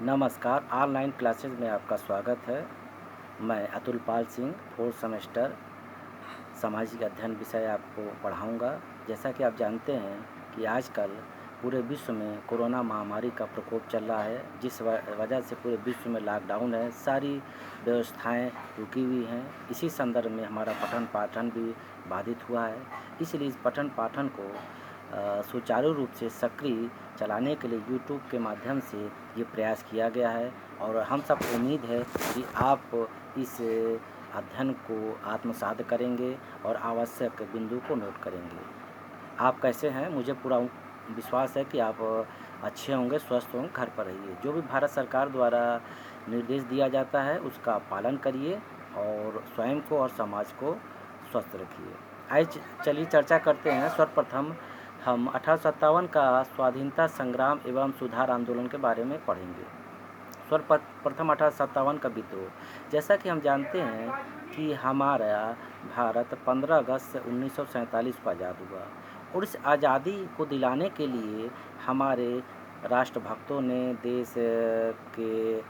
नमस्कार, online classes में आपका स्वागत है। मैं अतुल पाल सिंह, 4th सेमेस्टर सामाजिक अध्ययन विषय आपको पढ़ाऊँगा। जैसा कि आप जानते हैं कि आजकल पूरे विश्व में कोरोना महामारी का प्रकोप चल रहा है, जिस वजह से पूरे विश्व में लॉकडाउन है, सारी व्यवस्थाएं रुकी हुई हैं। इसी संदर्भ में हमारा पठन-पाठन भी बाधित हुआ है। इसलिए इस पठन-पाठन को सुचारू रूप से सक्रिय चलाने के लिए यूट्यूब के माध्यम से ये प्रयास किया गया है और हम सबको उम्मीद है कि आप इस अध्ययन को आत्मसात करेंगे और आवश्यक बिंदु को नोट करेंगे। आप कैसे हैं? मुझे पूरा विश्वास है कि आप अच्छे होंगे, स्वस्थ होंगे, घर पर रहिए। जो भी भारत सरकार द्वारा निर्देश दिया जाता है उसका पालन करिए और स्वयं को और समाज को स्वस्थ रखिए। आइए चलिए चर्चा करते हैं। सर्वप्रथम हम 1857 का स्वाधीनता संग्राम एवं सुधार आंदोलन के बारे में पढ़ेंगे। सर्वप्रथम 1857 का विद्रोह। जैसा कि हम जानते हैं कि हमारा भारत 15 अगस्त 1947 को आज़ाद हुआ और इस आज़ादी को दिलाने के लिए हमारे राष्ट्रभक्तों ने, देश के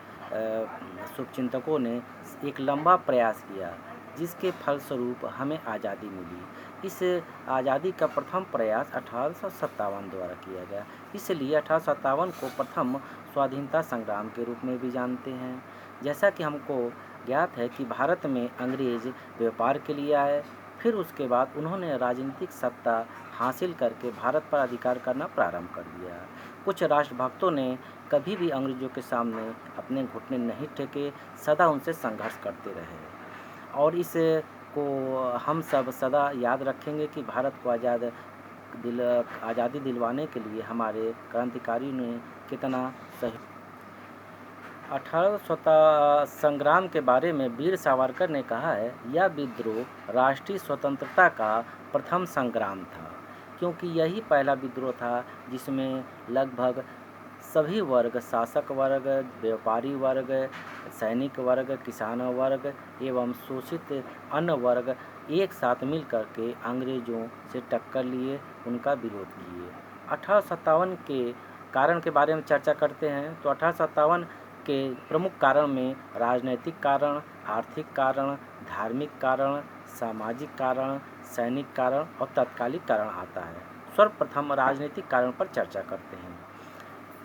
शुभचिंतकों ने एक लंबा प्रयास किया, जिसके फलस्वरूप हमें आज़ादी मिली। इस आज़ादी का प्रथम प्रयास 1857 द्वारा किया गया, इसलिए 1857 को प्रथम स्वाधीनता संग्राम के रूप में भी जानते हैं। जैसा कि हमको ज्ञात है कि भारत में अंग्रेज व्यापार के लिए आए, फिर उसके बाद उन्होंने राजनीतिक सत्ता हासिल करके भारत पर अधिकार करना प्रारंभ कर दिया। कुछ राष्ट्रभक्तों ने कभी भी अंग्रेजों के सामने अपने घुटने नहीं टेके, सदा उनसे संघर्ष करते रहे और इस को हम सब सदा याद रखेंगे कि भारत को आज़ादी दिलवाने के लिए हमारे क्रांतिकारियों ने कितना सहयोग। 18 स्वतंत्रता संग्राम के बारे में वीर सावरकर ने कहा है, यह विद्रोह राष्ट्रीय स्वतंत्रता का प्रथम संग्राम था, क्योंकि यही पहला विद्रोह था जिसमें लगभग सभी वर्ग, शासक वर्ग, व्यापारी वर्ग, सैनिक वर्ग, किसान वर्ग एवं शोषित अन्य वर्ग एक साथ मिल करके अंग्रेजों से टक्कर लिए, उनका विरोध किए। 1857 के कारण के बारे में चर्चा करते हैं तो 1857 के प्रमुख कारण में राजनैतिक कारण, आर्थिक कारण, धार्मिक कारण, सामाजिक कारण, सैनिक कारण और तात्कालिक कारण आता है। सर्वप्रथम राजनीतिक कारण पर चर्चा करते हैं।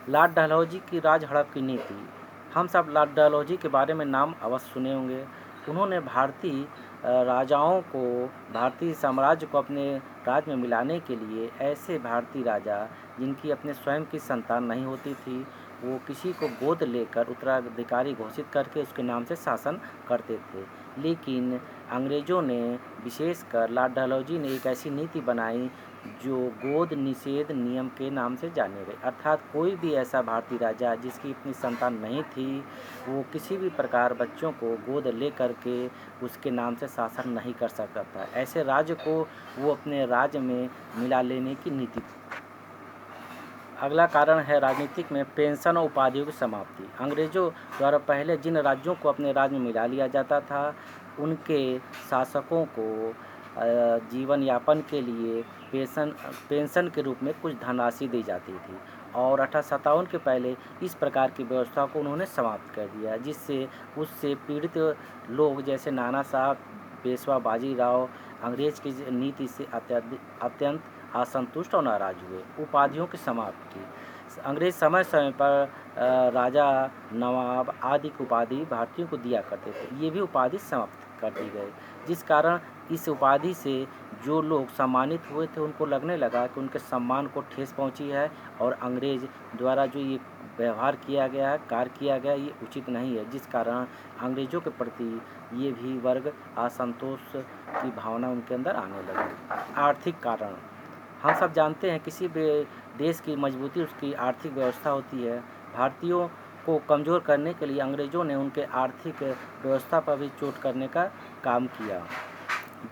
लॉर्ड डलहौजी की राज हड़प की नीति। हम सब लॉर्ड डलहौजी के बारे में नाम अवश्य सुने होंगे। उन्होंने भारतीय राजाओं को, भारतीय साम्राज्य को अपने राज्य में मिलाने के लिए ऐसे भारतीय राजा जिनकी अपने स्वयं की संतान नहीं होती थी, वो किसी को गोद लेकर उत्तराधिकारी घोषित करके उसके नाम से शासन करते थे। लेकिन अंग्रेज़ों ने, विशेषकर लॉर्ड डलहौजी ने एक ऐसी नीति बनाई जो गोद निषेध नियम के नाम से जाने गए, अर्थात कोई भी ऐसा भारतीय राजा जिसकी अपनी संतान नहीं थी, वो किसी भी प्रकार बच्चों को गोद ले करके उसके नाम से शासन नहीं कर सकता था। ऐसे राज्य को वो अपने राज्य में मिला लेने की नीति। अगला कारण है राजनीतिक में पेंशन और उपाधियों की समाप्ति। अंग्रेजों द्वारा पहले जिन राज्यों को अपने राज्य में मिला लिया जाता था, उनके शासकों को जीवन यापन के लिए पेंशन के रूप में कुछ धनराशि दी जाती थी और 1857 के पहले इस प्रकार की व्यवस्था को उन्होंने समाप्त कर दिया, जिससे उससे पीड़ित लोग जैसे नाना साहब, पेशवा बाजीराव अंग्रेज की नीति से अत्यंत असंतुष्ट और नाराज हुए। उपाधियों की समाप्ति। अंग्रेज समय समय पर राजा, नवाब आदि की उपाधि भारतीयों को दिया करते थे, ये भी उपाधि समाप्त कर दी गई, जिस कारण इस उपाधि से जो लोग सम्मानित हुए थे उनको लगने लगा कि उनके सम्मान को ठेस पहुंची है और अंग्रेज द्वारा जो ये व्यवहार किया गया है, कार्य किया गया, ये उचित नहीं है, जिस कारण अंग्रेज़ों के प्रति ये भी वर्ग असंतोष की भावना उनके अंदर आने लगी। आर्थिक कारण। हम सब जानते हैं किसी भी देश की मजबूती उसकी आर्थिक व्यवस्था होती है। भारतीयों को कमज़ोर करने के लिए अंग्रेज़ों ने उनके आर्थिक व्यवस्था पर भी चोट करने का काम किया।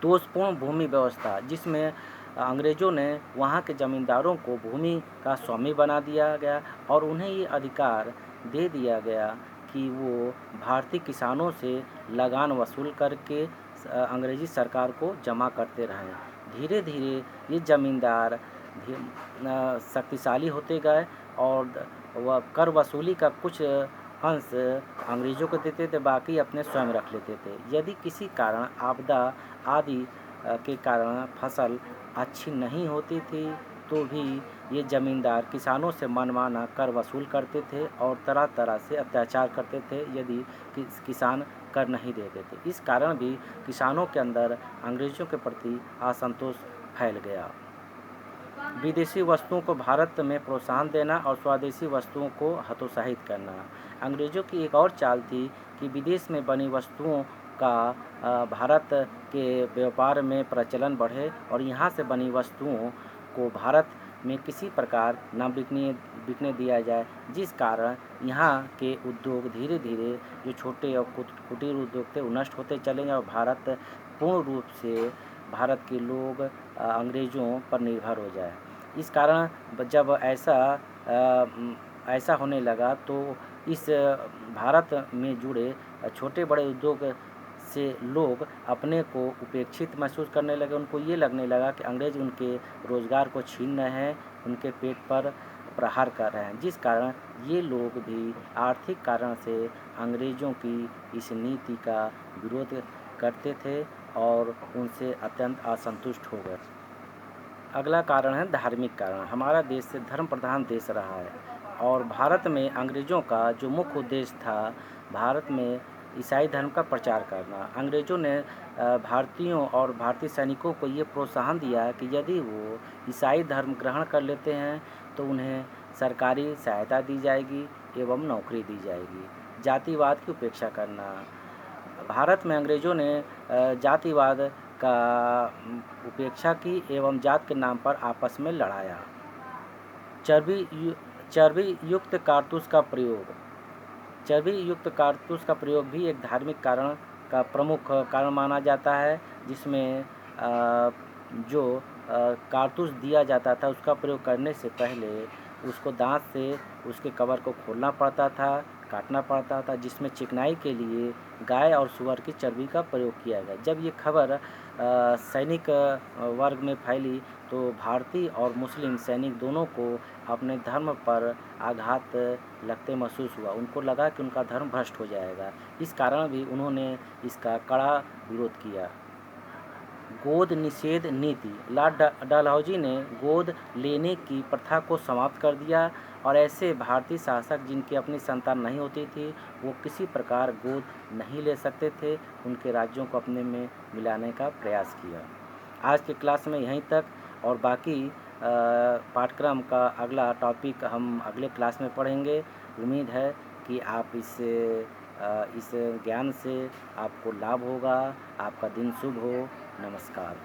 दोषपूर्ण भूमि व्यवस्था, जिसमें अंग्रेज़ों ने वहाँ के ज़मींदारों को भूमि का स्वामी बना दिया गया और उन्हें ये अधिकार दे दिया गया कि वो भारतीय किसानों से लगान वसूल करके अंग्रेज़ी सरकार को जमा करते रहें। धीरे धीरे ये ज़मींदार शक्तिशाली होते गए और वह कर वसूली का कुछ अंश अंग्रेज़ों को देते थे, बाकी अपने स्वयं रख लेते थे। यदि किसी कारण आपदा आदि के कारण फसल अच्छी नहीं होती थी, तो भी ये ज़मींदार किसानों से मनमाना कर वसूल करते थे और तरह-तरह से अत्याचार करते थे यदि किसान कर नहीं देते थे। इस कारण भी किसानों के अंदर अंग्रेज़ों के प्रति असंतोष फैल गया। विदेशी वस्तुओं को भारत में प्रोत्साहन देना और स्वदेशी वस्तुओं को हतोत्साहित करना। अंग्रेज़ों की एक और चाल थी कि विदेश में बनी वस्तुओं का भारत के व्यापार में प्रचलन बढ़े और यहाँ से बनी वस्तुओं को भारत में किसी प्रकार न बिकने दिया जाए, जिस कारण यहाँ के उद्योग धीरे धीरे जो छोटे और कुटीर उद्योग थे वो नष्ट होते चले गए और भारत पूर्ण रूप से भारत के लोग अंग्रेज़ों पर निर्भर हो जाए। इस कारण जब ऐसा होने लगा तो इस भारत में जुड़े छोटे बड़े उद्योग से लोग अपने को उपेक्षित महसूस करने लगे। उनको ये लगने लगा कि अंग्रेज़ उनके रोज़गार को छीन रहे हैं, उनके पेट पर प्रहार कर रहे हैं, जिस कारण ये लोग भी आर्थिक कारण से अंग्रेज़ों की इस नीति का विरोध करते थे और उनसे अत्यंत असंतुष्ट हो गए। अगला कारण है धार्मिक कारण। हमारा देश धर्म प्रधान देश रहा है और भारत में अंग्रेज़ों का जो मुख्य उद्देश्य था, भारत में ईसाई धर्म का प्रचार करना। अंग्रेज़ों ने भारतीयों और भारतीय सैनिकों को ये प्रोत्साहन दिया कि यदि वो ईसाई धर्म ग्रहण कर लेते हैं तो उन्हें सरकारी सहायता दी जाएगी एवं नौकरी दी जाएगी। जातिवाद की उपेक्षा करना। भारत में अंग्रेज़ों ने जातिवाद का उपेक्षा की एवं जात के नाम पर आपस में लड़ाया। चर्बी युक्त कारतूस का प्रयोग। चर्बी युक्त कारतूस का प्रयोग भी एक धार्मिक कारण का प्रमुख कारण माना जाता है, जिसमें जो कारतूस दिया जाता था उसका प्रयोग करने से पहले उसको दांत से उसके कवर को खोलना पड़ता था, काटना पड़ता था, जिसमें चिकनाई के लिए गाय और सूअर की चर्बी का प्रयोग किया गया। जब ये खबर सैनिक वर्ग में फैली तो भारतीय और मुस्लिम सैनिक दोनों को अपने धर्म पर आघात लगते महसूस हुआ। उनको लगा कि उनका धर्म भ्रष्ट हो जाएगा। इस कारण भी उन्होंने इसका कड़ा विरोध किया। गोद निषेध नीति। लॉर्ड डलहौजी ने गोद लेने की प्रथा को समाप्त कर दिया और ऐसे भारतीय शासक जिनकी अपनी संतान नहीं होती थी, वो किसी प्रकार गोद नहीं ले सकते थे, उनके राज्यों को अपने में मिलाने का प्रयास किया। आज की क्लास में यहीं तक और बाकी पाठ्यक्रम का अगला टॉपिक हम अगले क्लास में पढ़ेंगे। उम्मीद है कि आप इस ज्ञान से आपको लाभ होगा। आपका दिन शुभ हो। नमस्कार।